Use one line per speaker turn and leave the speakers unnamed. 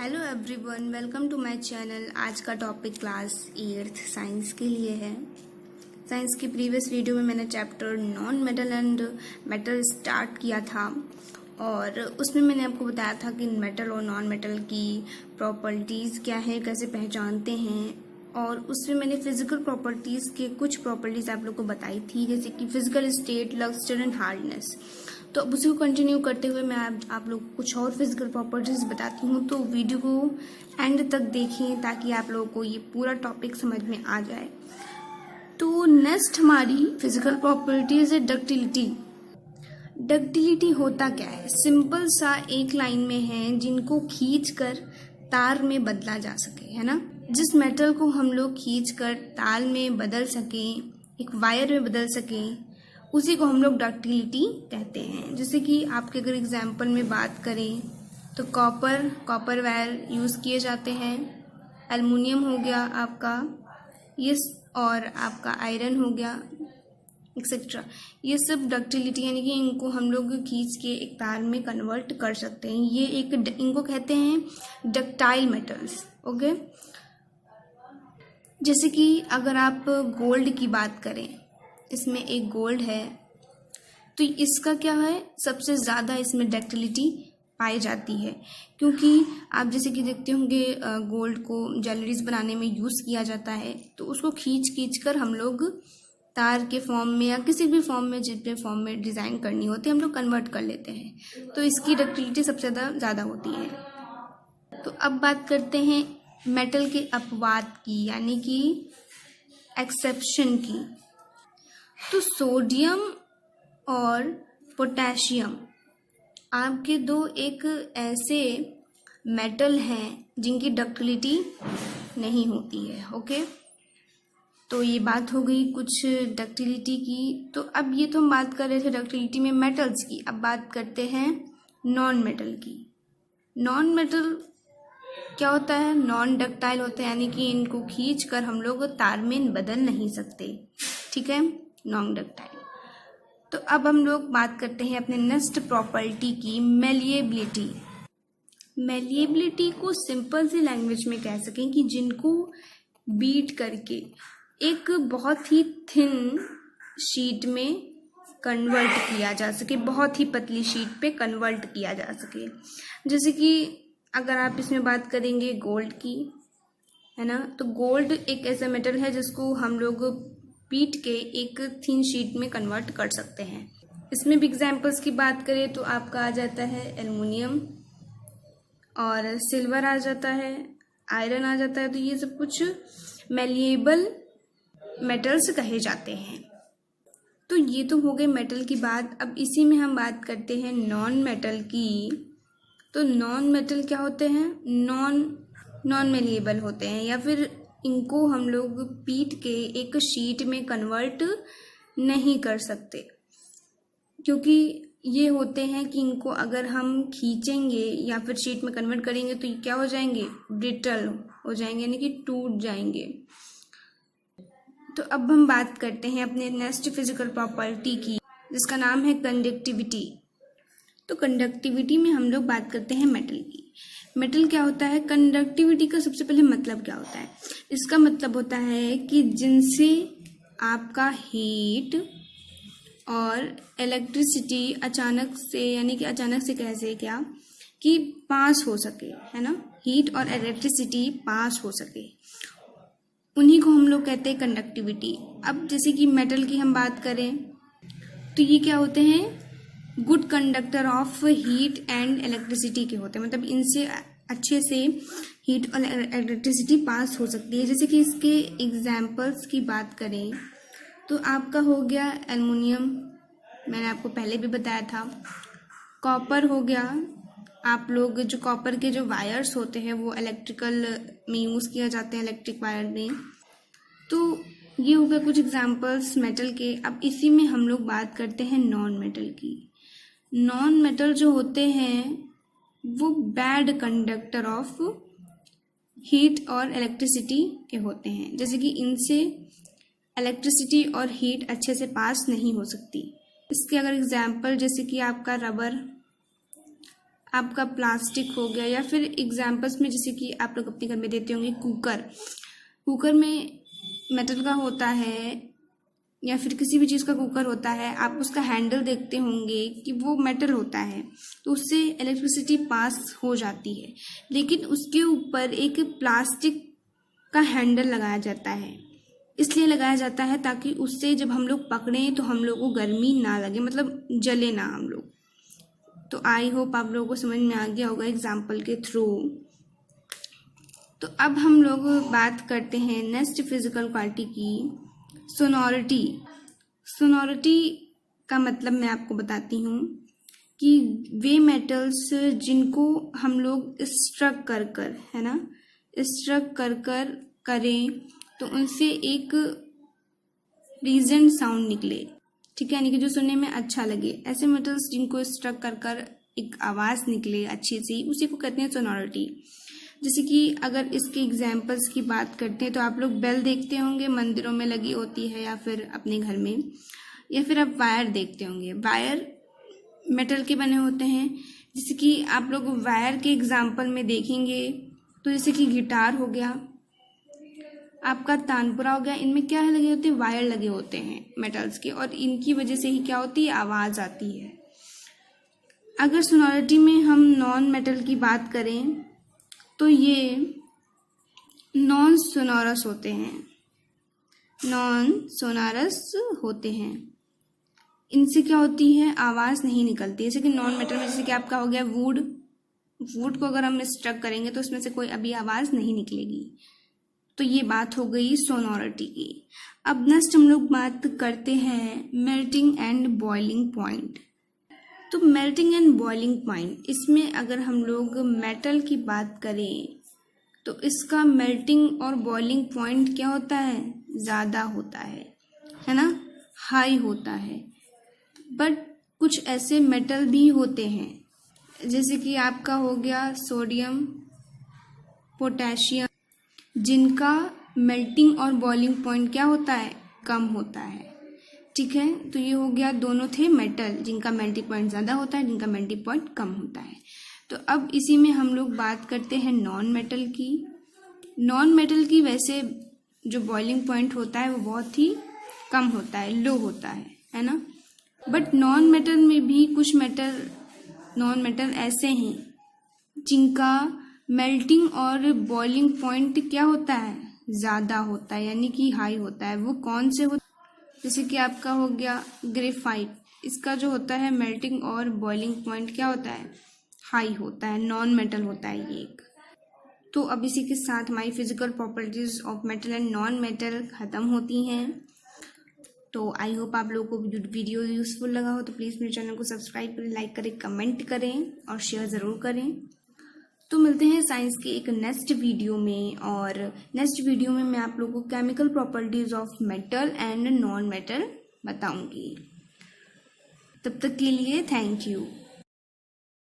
Hello everyone, welcome to my channel. आज का topic class 8th science के लिए है। साइंस की प्रीवियस वीडियो में मैंने chapter non metal and metal start किया था और उसमें मैंने आपको बताया था कि मेटल और नॉन मेटल की प्रॉपर्टीज़ क्या है, कैसे पहचानते हैं, और उसमें मैंने फिजिकल प्रॉपर्टीज़ के कुछ प्रॉपर्टीज़ आप लोग को बताई थी, जैसे कि physical state, lustre and hardness. तो अब उसी को कंटिन्यू करते हुए मैं आप लोग को कुछ और फिजिकल प्रॉपर्टीज बताती हूँ। तो वीडियो को एंड तक देखें ताकि आप लोगों को ये पूरा टॉपिक समझ में आ जाए। तो नेक्स्ट हमारी फिजिकल प्रॉपर्टीज है डक्टिलिटी। डक्टिलिटी होता क्या है? सिंपल सा एक लाइन में है जिनको खींच कर तार में बदला जा सके, है ना। जिस मेटल को हम लोग खींच कर तार में बदल सकें, एक वायर में बदल सकें, उसी को हम लोग डक्टिलिटी कहते हैं। जैसे कि आपके अगर एग्जाम्पल में बात करें तो कॉपर वायर यूज़ किए जाते हैं, एल्युमिनियम हो गया आपका ये, और आपका आयरन हो गया, एक्सेट्रा। ये सब डक्टिलिटी यानी कि इनको हम लोग खींच के एक तार में कन्वर्ट कर सकते हैं। ये इनको कहते हैं डक्टाइल मेटल्स। ओके, जैसे कि अगर आप गोल्ड की बात करें, इसमें एक गोल्ड है तो इसका क्या है, सबसे ज़्यादा इसमें डक्टिलिटी पाई जाती है, क्योंकि आप जैसे कि देखते होंगे गोल्ड को ज्वेलरीज बनाने में यूज़ किया जाता है, तो उसको खींच कर हम लोग तार के फॉर्म में या किसी भी फॉर्म में, जितने फॉर्म में डिज़ाइन करनी होती है, हम लोग कन्वर्ट कर लेते हैं। तो इसकी डक्टिलिटी सबसे ज़्यादा होती है। तो अब बात करते हैं मेटल के अपवाद की, यानी कि एक्सेप्शन की। तो सोडियम और पोटेशियम आपके दो एक ऐसे मेटल हैं जिनकी डक्टिलिटी नहीं होती है। ओके, तो ये बात हो गई कुछ डक्टिलिटी की। तो अब ये तो हम बात कर रहे थे डक्टिलिटी में मेटल्स की, अब बात करते हैं नॉन मेटल की। नॉन मेटल क्या होता है? नॉन डक्टाइल होता है, यानी कि इनको खींच कर हम लोग तार में बदल नहीं सकते। ठीक है, नॉन डक्टाइल। तो अब हम लोग बात करते हैं अपने नेक्स्ट प्रॉपर्टी की, मेलिएबिलिटी। मेलिएबिलिटी को सिंपल सी लैंग्वेज में कह सकें कि जिनको बीट करके एक बहुत ही थिन शीट में कन्वर्ट किया जा सके, बहुत ही पतली शीट पे कन्वर्ट किया जा सके। जैसे कि अगर आप इसमें बात करेंगे गोल्ड की, है ना, तो गोल्ड एक ऐसा मेटल है जिसको हम लोग पीट के एक थिन शीट में कन्वर्ट कर सकते हैं। इसमें भी एग्जांपल्स की बात करें तो आपका आ जाता है एल्युमिनियम, और सिल्वर आ जाता है, आयरन आ जाता है। तो ये सब कुछ मेलिएबल मेटल्स कहे जाते हैं। तो ये तो हो गए मेटल की बात। अब इसी में हम बात करते हैं नॉन मेटल की। तो नॉन मेटल क्या होते हैं? नॉन मेलिएबल होते हैं, या फिर इनको हम लोग पीट के एक शीट में कन्वर्ट नहीं कर सकते, क्योंकि ये होते हैं कि इनको अगर हम खींचेंगे या फिर शीट में कन्वर्ट करेंगे तो ये क्या हो जाएंगे? ब्रिटल हो जाएंगे, यानी कि टूट जाएंगे। तो अब हम बात करते हैं अपने नेक्स्ट फिजिकल प्रॉपर्टी की, जिसका नाम है कंडक्टिविटी। तो कंडक्टिविटी में हम लोग बात करते हैं मेटल की। मेटल क्या होता है? कंडक्टिविटी का सबसे पहले मतलब क्या होता है? इसका मतलब होता है कि जिनसे आपका हीट और इलेक्ट्रिसिटी अचानक से, यानी कि अचानक से कैसे क्या कि पास हो सके, है ना, हीट और इलेक्ट्रिसिटी पास हो सके, उन्हीं को हम लोग कहते हैं कंडक्टिविटी। अब जैसे कि मेटल की हम बात करें तो ये क्या होते हैं? Good conductor of heat and electricity के होते हैं, मतलब इनसे अच्छे से हीट और इलेक्ट्रिसिटी पास हो सकती है। जैसे कि इसके एग्जाम्पल्स की बात करें तो आपका हो गया एल्युमिनियम, मैंने आपको पहले भी बताया था। कॉपर हो गया, आप लोग जो कॉपर के जो वायर्स होते हैं वो इलेक्ट्रिकल में यूज़ किया जाते हैं, इलेक्ट्रिक वायर में। तो ये हो गया कुछ एग्जाम्पल्स मेटल के। अब इसी में हम लोग बात करते हैं नॉन मेटल की। नॉन मेटल जो होते हैं वो बैड कंडक्टर ऑफ हीट और इलेक्ट्रिसिटी के होते हैं, जैसे कि इनसे इलेक्ट्रिसिटी और हीट अच्छे से पास नहीं हो सकती। इसके अगर एग्जाम्पल, जैसे कि आपका रबर, आपका प्लास्टिक हो गया, या फिर एग्जाम्पल्स में जैसे कि आप लोग अपने घर में देते होंगे कुकर में मेटल का होता है, या फिर किसी भी चीज़ का कुकर होता है, आप उसका हैंडल देखते होंगे कि वो मेटल होता है, तो उससे इलेक्ट्रिसिटी पास हो जाती है। लेकिन उसके ऊपर एक प्लास्टिक का हैंडल लगाया जाता है, इसलिए लगाया जाता है ताकि उससे जब हम लोग पकड़ें तो हम लोग को गर्मी ना लगे, मतलब जले ना हम लोग। तो आई होप आप लोगों को समझ में आ गया होगा एग्जाम्पल के थ्रू। तो अब हम लोग बात करते हैं नेक्स्ट फिजिकल क्वालिटी की, सोनोरिटी। सोनोरिटी का मतलब मैं आपको बताती हूँ कि वे मेटल्स जिनको हम लोग स्ट्रक कर कर, है ना, स्ट्रक कर कर करें तो उनसे एक प्लीजेंट साउंड निकले, ठीक है, यानी कि जो सुनने में अच्छा लगे। ऐसे मेटल्स जिनको स्ट्रक कर कर एक आवाज़ निकले अच्छी सी, उसी को कहते हैं सोनोरिटी। जैसे कि अगर इसके एग्जाम्पल्स की बात करते हैं तो आप लोग बेल देखते होंगे, मंदिरों में लगी होती है या फिर अपने घर में, या फिर आप वायर देखते होंगे। वायर मेटल के बने होते हैं, जैसे कि आप लोग वायर के एग्जाम्पल में देखेंगे तो जैसे कि गिटार हो गया, आपका तानपुरा हो गया, इनमें क्या लगे होते हैं, वायर लगे होते हैं मेटल्स के, और इनकी वजह से ही क्या होती है, आवाज़ आती है। अगर सोनोरिटी में हम नॉन मेटल की बात करें तो ये नॉन सोनोरस होते हैं, नॉन सोनोरस होते हैं। इनसे क्या होती है, आवाज़ नहीं निकलती। जैसे कि नॉन मेटल में जैसे कि आपका हो गया वुड को अगर हम स्ट्रक करेंगे तो उसमें से कोई अभी आवाज़ नहीं निकलेगी। तो ये बात हो गई सोनोरिटी की। अब नेक्स्ट हम लोग बात करते हैं मेल्टिंग एंड बॉइलिंग पॉइंट। तो मेल्टिंग एंड बॉइलिंग पॉइंट, इसमें अगर हम लोग मेटल की बात करें तो इसका मेल्टिंग और बॉइलिंग पॉइंट क्या होता है, ज़्यादा होता है ना, हाई होता है। बट कुछ ऐसे मेटल भी होते हैं जैसे कि आपका हो गया सोडियम, पोटेशियम, जिनका मेल्टिंग और बॉइलिंग पॉइंट क्या होता है, कम होता है, ठीक है। तो ये हो गया, दोनों थे मेटल जिनका मेल्टिंग पॉइंट ज़्यादा होता है, जिनका मेल्टिंग पॉइंट कम होता है। तो अब इसी में हम लोग बात करते हैं नॉन मेटल की। नॉन मेटल की वैसे जो बॉइलिंग पॉइंट होता है वो बहुत ही कम होता है, लो होता है ना। बट नॉन मेटल में भी कुछ नॉन मेटल ऐसे हैं जिनका मेल्टिंग और बॉइलिंग पॉइंट क्या होता है, ज़्यादा होता है, यानी कि हाई होता है। वो कौन से होते, जैसे कि आपका हो गया ग्रेफाइट, इसका जो होता है मेल्टिंग और बॉइलिंग पॉइंट क्या होता है, हाई होता है, नॉन मेटल होता है ये एक। तो अब इसी के साथ हमारी physical properties of metal and non metal ख़त्म होती हैं। तो आई होप आप लोगों को वीडियो यूज़फुल लगा हो, तो प्लीज़ मेरे चैनल को सब्सक्राइब करें, लाइक करें, कमेंट करें और शेयर ज़रूर करें। तो मिलते हैं साइंस के एक नेक्स्ट वीडियो में, और नेक्स्ट वीडियो में मैं आप लोगों को chemical properties of metal and non metal बताऊंगी। तब तक के लिए थैंक यू।